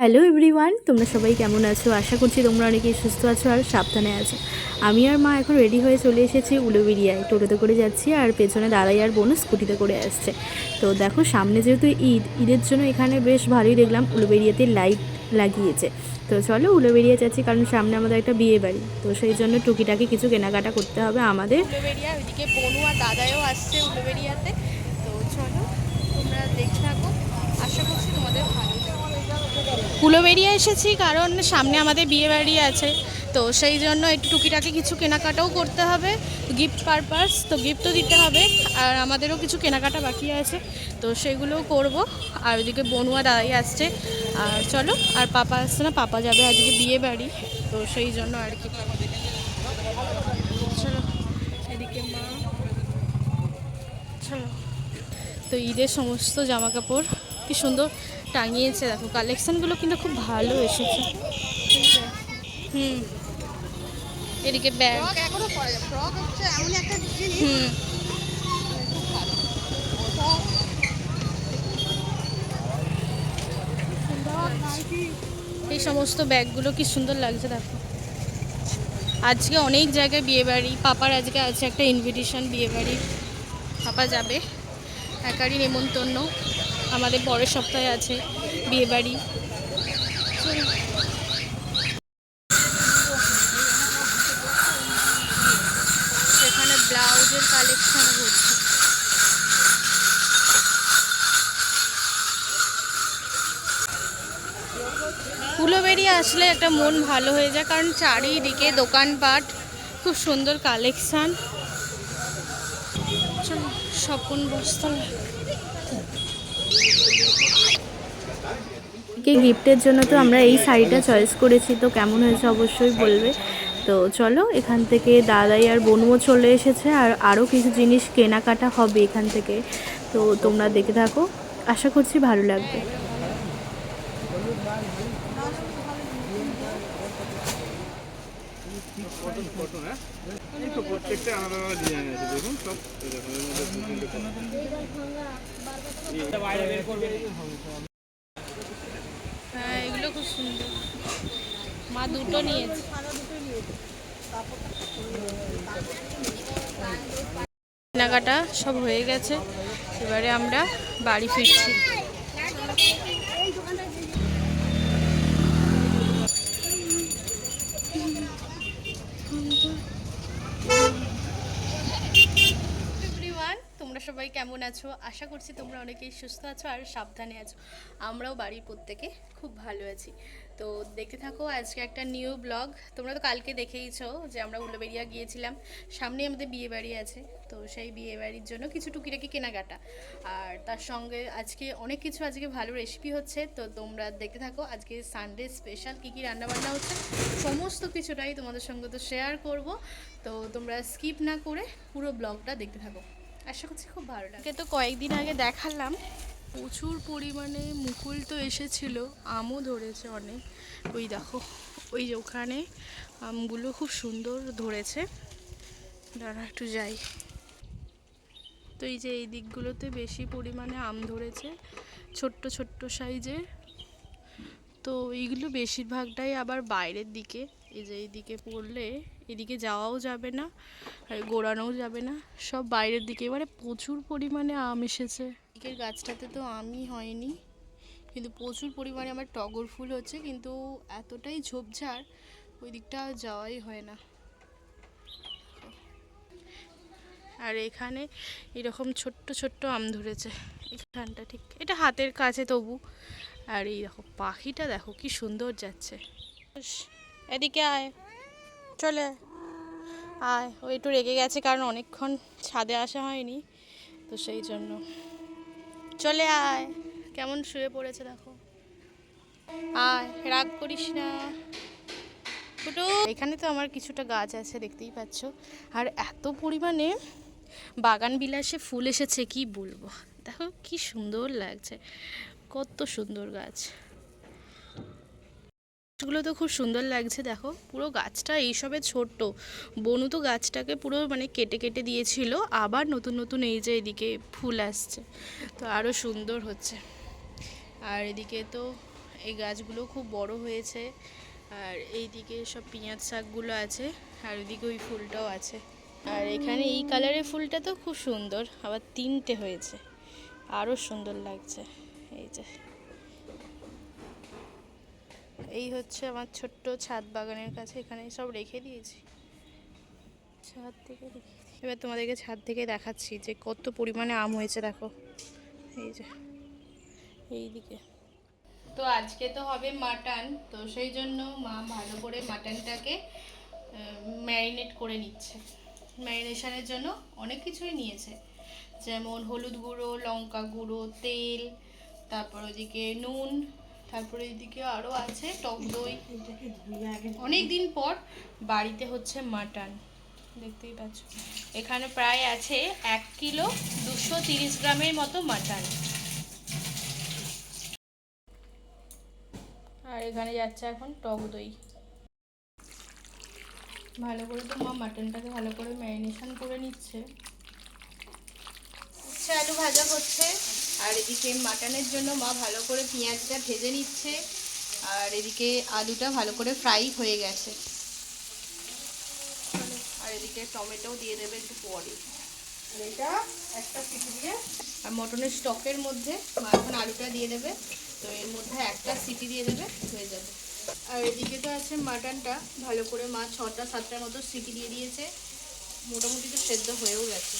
Hello everyone, তোমরা সবাই কেমন আছো? আশা করছি তোমরা অনেকেই সুস্থ আছো আর সাবধানে আছো। আমি আর মা এখন রেডি হয়ে চলে এসেছি উলুবেড়িয়ায়। টোটোতে করে যাচ্ছি আর পেছনে দাদাই আর বোনও স্কুটিতে করে আসছে। তো দেখো, সামনে যেহেতু ঈদের জন্য এখানে বেশ ভালোই দেখলাম উলুবেড়িয়াতে লাইট লাগিয়েছে। তো চলো উলুবেড়িয়া যাচ্ছি, কারণ সামনে আমাদের একটা বিয়ে বাড়ি, তো সেই জন্য টুকিটাকি কিছু কেনাকাটা করতে হবে আমাদের। উলুবেড়িয়া, ওইদিকে বনু আর দাদাও আসছে উলুবেড়িয়াতে। তো চলো তোমরা দেখতে থাকো, আশা করছি তোমাদের ভালো লাগবে। উলুবেড়িয়া এসেছি কারণ সামনে আমাদের বিয়ে বাড়ি আছে, তো সেই জন্য একটু টুকিটাকি কিছু কেনাকাটাও করতে হবে, গিফট পারপাস, তো গিফটও দিতে হবে। আর আমাদেরও কিছু কেনাকাটা বাকি আছে, তো সেগুলোও করব। আর ওইদিকে বনুয়া দাদাই আসছে। আর চলো, আর পাপা আসছে না, পাপা যাবে আজকে বিয়ে বাড়ি, তো সেই জন্য আর কি। চলো, এদিকে মা। চলো, তো ঈদের সমস্ত জামা কাপড় কি সুন্দর টাঙিয়েছে, দেখো কালেকশানগুলো কিন্তু খুব ভালো এসেছে। হুম, এদিকে ব্যাগ। হুম, এই সমস্ত ব্যাগগুলো কি সুন্দর লাগছে দেখো। আজকে অনেক জায়গায় বিয়ে বাড়ি, পাপার আজকে আছে একটা ইনভিটেশন বিয়ে বাড়ি, পাপা যাবে, একারই নেমন্তন্ন। আমাদের পরের সপ্তাহে আছে বিয়ে বাড়ি। সেখানে ব্লাউজের কালেকশন হচ্ছে। উলুবেড়িয়া আসলে একটা মন ভালো হয়ে যায়, কারণ চারিদিকে দোকানপাট, খুব সুন্দর কালেকশান। স্বপন বস্ত্র। গিফটের জন্য তো আমরা এই শাড়িটা চয়েস করেছি, তো কেমন হয়েছে অবশ্যই বলবে। তো চলো, এখান থেকে দাদাই আর বোনও চলে এসেছে, আর আরও কিছু জিনিস কেনাকাটা হবে এখান থেকে, তো তোমরা দেখে থাকো, আশা করছি ভালো লাগবে। প্রত্যেকটা আলাদা আলাদা ডিজাইন আছে, দেখুন সব হ্যাঁ, এগুলো খুব সুন্দর, মা দুটো নিয়েছে। কেনাকাটা সব হয়ে গেছে, এবারে আমরা বাড়ি ফিরছি। এভরিওয়ান, তোমরা সবাই কেমন আছো? আশা করছি তোমরা অনেকেই সুস্থ আছো আর সাবধানে আছো। আমরাও বাড়ির প্রত্যেকে খুব ভালো আছি। তো দেখতে থাকো আজকে একটা নিউ ব্লগ। তোমরা তো কালকে দেখেইছো যে আমরা উলুবেড়িয়া গিয়েছিলাম, সামনে আমাদের বিয়ে বাড়ি আছে, তো সেই বিয়ে বাড়ির জন্য কিছু টুকিটাকি কেনাকাটা। আর তার সঙ্গে আজকে অনেক কিছু, আজকে ভালো রেসিপি হচ্ছে, তো তোমরা দেখতে থাকো আজকে সানডে স্পেশাল কী কী রান্নাবান্না হচ্ছে, সমস্ত কিছুটাই তোমাদের সঙ্গে তো শেয়ার করব। তো তোমরা স্কিপ না করে পুরো ব্লগটা দেখতে থাকো, আশা করছি খুব ভালো লাগে। তো কয়েকদিন আগে দেখালাম প্রচুর পরিমাণে মুকুল তো এসেছিল, আমও ধরেছে অনেক। ওই দেখো, ওই যে ওখানে আমগুলো খুব সুন্দর ধরেছে। দাঁড়া একটু যাই। তো এই যে এই দিকগুলোতে বেশি পরিমাণে আম ধরেছে, ছোট্ট ছোট্ট সাইজের। তো এইগুলো বেশিরভাগটাই আবার বাইরের দিকে, এই যে এইদিকে পড়লে এদিকে যাওয়াও যাবে না আর গোড়ানোও যাবে না, সব বাইরের দিকে। এবারে প্রচুর পরিমাণে আম এসেছে। দিকের গাছটাতে তো আমই হয়নি, কিন্তু প্রচুর পরিমাণে আমার টগর ফুল হচ্ছে, কিন্তু এতটাই ঝোপঝাড় ওই দিকটা যাওয়াই হয় না। আর এখানে এরকম ছোট্ট ছোট্ট আম ধরেছে, এখানটা ঠিক এটা হাতের কাছে তবু। আর এই দেখো পাখিটা, দেখো কি সুন্দর যাচ্ছে। এদিকে আয়, চলে আয়। ও একটু রেগে গেছে কারণ অনেকক্ষণ ছাদে আসা হয়নি, তো সেই জন্য। চলে আয়, কেমন শুয়ে পড়েছে দেখো। আয়, রাগ করিস না ফুটু। এখানে তো আমার কিছুটা গাছ আছে, দেখতেই পাচ্ছ। আর এত পরিমাণে বাগান বিলাসে ফুল এসেছে কি বলবো, দেখো কি সুন্দর লাগছে, কত সুন্দর গাছ। গাছগুলো তো খুব সুন্দর লাগছে, দেখো পুরো গাছটা এইসবে ছোট্ট। বনু তো গাছটাকে পুরো মানে কেটে কেটে দিয়েছিল, আবার নতুন নতুন এই যে এদিকে ফুল আসছে, তো আরও সুন্দর হচ্ছে। আর এদিকে তো এই গাছগুলো খুব বড় হয়েছে। আর এইদিকে সব পেঁয়াজ শাকগুলো আছে, আর ওইদিকে ওই ফুলটাও আছে। আর এখানে এই কালারের ফুলটা তো খুব সুন্দর, আবার 3টে হয়েছে, আরও সুন্দর লাগছে। এই যে এই হচ্ছে আমার ছোট্ট ছাদ বাগানের কাছে, এখানে সব রেখে দিয়েছি। ছাদ থেকে এবার তোমাদেরকে ছাদ থেকে দেখাচ্ছি যে কত পরিমাণে আম হয়েছে, দেখো এই যে এইদিকে। তো আজকে তো হবে মাটন, তো সেই জন্য মা ভালো করে মাটনটাকে ম্যারিনেট করে নিচ্ছে। ম্যারিনেশনের জন্য অনেক কিছুই নিয়েছে, যেমন হলুদ গুঁড়ো, লঙ্কা গুঁড়ো, তেল, তারপর ওইদিকে নুন, তারপরে এইদিকে আরও আছে টক দই। অনেক দিন পর বাড়িতে হচ্ছে মাটন, দেখতেই পাচ্ছ। এখানে প্রায় আছে 1 কিলো 230 গ্রামের মতো মাটন। আর এখানে যাচ্ছে এখন টক দই। ভালো করে তো মা মাটনটাকে ভালো করে ম্যারিনেশন করে নিচ্ছে। উচ্ছে আলু ভাজা হচ্ছে, আর এদিকে মাটনের জন্য মা ভালো করে পেঁয়াজটা ভেজে নিচ্ছে, আর এদিকে আলুটা ভালো করে ফ্রাই হয়ে গেছে। আর এদিকে টমেটো দিয়ে দেবে একটু পরে। আর মটনের স্টকের মধ্যে মা এখন আলুটা দিয়ে দেবে, তো এর মধ্যে একটা সিটি দিয়ে দেবে, হয়ে যাবে। আর এদিকে তো আছে মাটনটা, ভালো করে মা 6টা-7টার মতো সিটি দিয়ে দিয়েছে, মোটামুটি তো সেদ্ধ হয়েও গেছে।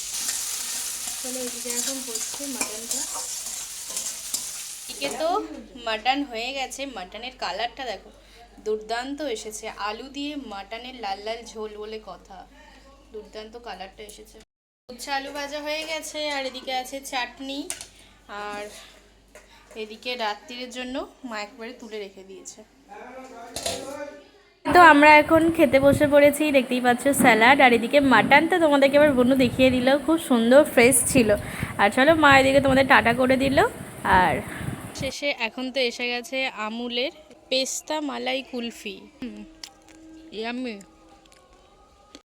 চলো এদিকে এখন হচ্ছে মাটনটা। এদিকে তো মাটন হয়ে গেছে, মাটনের কালারটা দেখো দুর্দান্ত এসেছে। আলু দিয়ে মাটনের লাল লাল ঝোল বলে কথা, দুর্দান্ত কালারটা এসেছে। উচ্ছে আলু ভাজা হয়ে গেছে, আর এদিকে আছে চাটনি, আর এদিকে রাত্রির জন্য মা একবারে তুলে রেখে দিয়েছে। তো আমরা এখন খেতে বসে পড়েছি, দেখতেই পাচ্ছ স্যালাড, আর এদিকে মাটনটা তোমাদেরকে এবার বনু দেখিয়ে দিল, খুব সুন্দর ফ্রেশ ছিল। আর চলো মা এদিকে তোমাদের টাটা করে দিল। আর শেষে এখন তো এসে গেছে আমুলের পেস্তা মালাই কুলফি। ইয়াম্মি।